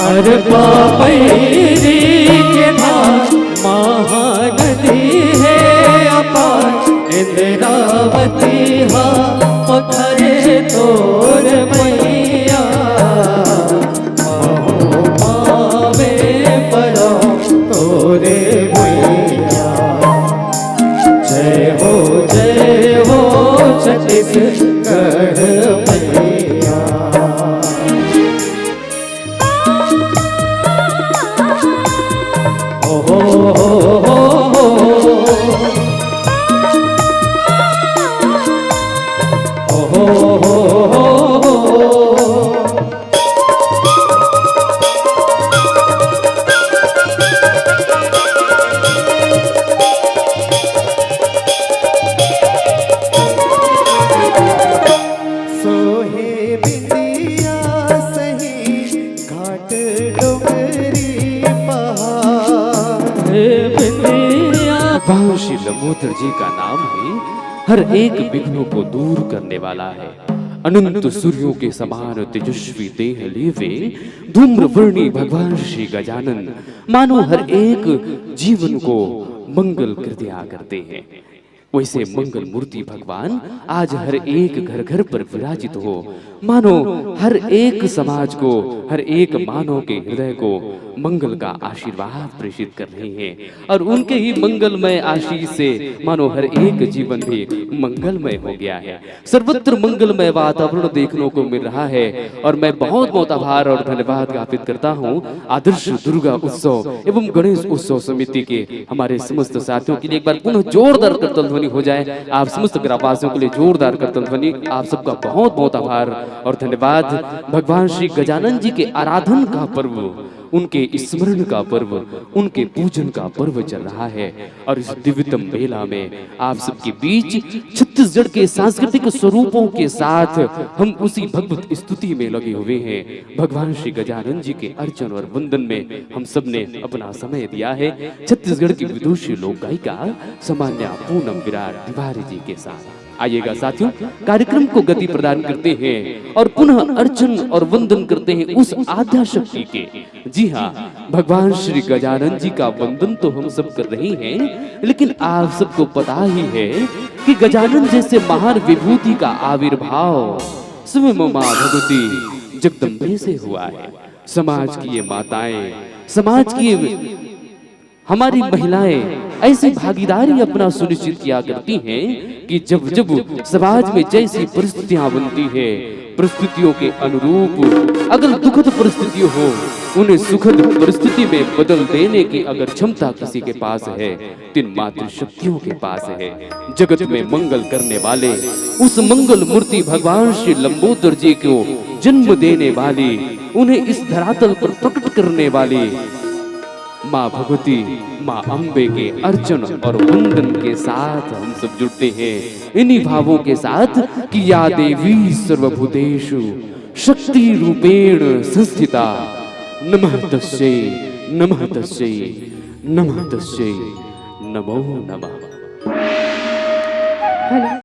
अरे पापैरी के धार महानदी है अपार इंद्रावती हा पथरे तोर मैया महो पावे परो तोरे मैया। जय हो छत्तीसगढ़ मैया। भगवान श्री लंबोदर जी का नाम ही हर एक विघ्नों को दूर करने वाला है। अनंत सूर्यों के समान तेजस्वी देह लेवे धूम्रवर्णी भगवान श्री गजानन मानो हर एक जीवन को मंगल कर दिया करते हैं। वैसे मंगल मूर्ति भगवान आज हर एक घर घर पर विराजित हो, मानो हर एक समाज को, हर एक मानव के हृदय को मंगल का आशीर्वाद प्रेषित कर रहे हैं। और उनके ही मंगलमय आशीष से मानो हर एक जीवन भी मंगलमय हो गया है। सर्वत्र मंगलमय वातावरण देखने को मिल रहा है। और मैं बहुत बहुत आभार और धन्यवाद ज्ञापित करता हूँ आदर्श दुर्गा उत्सव एवं गणेश उत्सव समिति के हमारे समस्त साथियों के लिए। एक बार पुनः जोरदार करतल ध्वनि हो जाए आप समस्त ग्रामवासियों के लिए। जोरदार करतल ध्वनि। आप सबका बहुत बहुत आभार और धन्यवाद। भगवान श्री गजानन जी के आराधन का पर्व, उनके स्मरण का पर्व, उनके पूजन का पर्व चल रहा है। और इस दिव्यतम मेला में आप सबके बीच छत्तीसगढ़ के सांस्कृतिक स्वरूपों के साथ हम उसी भगवत स्तुति में लगे हुए हैं। भगवान श्री गजानन जी के अर्चन और वंदन में हम सब ने अपना समय दिया है। छत्तीसगढ़ की विदुषी लोक गायिका सामान्या पूनम विराट तिवारी जी के साथ आइएगा साथियों, कार्यक्रम को गति प्रदान करते हैं और पुनः अर्चन और वंदन करते हैं उस आद्या शक्ति के। जी हाँ, भगवान श्री गजानन जी का वंदन तो हम सब कर रहे हैं, लेकिन आप सबको पता ही है कि गजानन जैसे महान विभूति का आविर्भाव स्वयं मां भगवती जगदम्बे से हुआ है। समाज की ये माताएं, समाज की हमारी महिलाएं ऐसी भागीदारी अपना सुनिश्चित किया करती हैं कि जब जब समाज में जैसी परिस्थितियां बनती है, परिस्थितियों के अनुरूप अगर दुखद परिस्थिति हो, उन्हें सुखद परिस्थिति में बदल देने की अगर क्षमता किसी के पास है, तीन मात्र शक्तियों के पास है। जगत में मंगल करने वाले उस मंगल मूर्ति भगवान श्री लंबोदर जी को जन्म देने वाली, उन्हें इस धरातल पर प्रकट करने वाली माँ भगवती, माँ अम्बे के अर्चन और वंदन के साथ हम सब जुड़ते हैं इन्हीं भावों के साथ कि या देवी सर्वभूतेषु शक्ति रूपेण संस्थिता नमः तस्यै नमः तस्यै नमः तस्यै नमो नमः।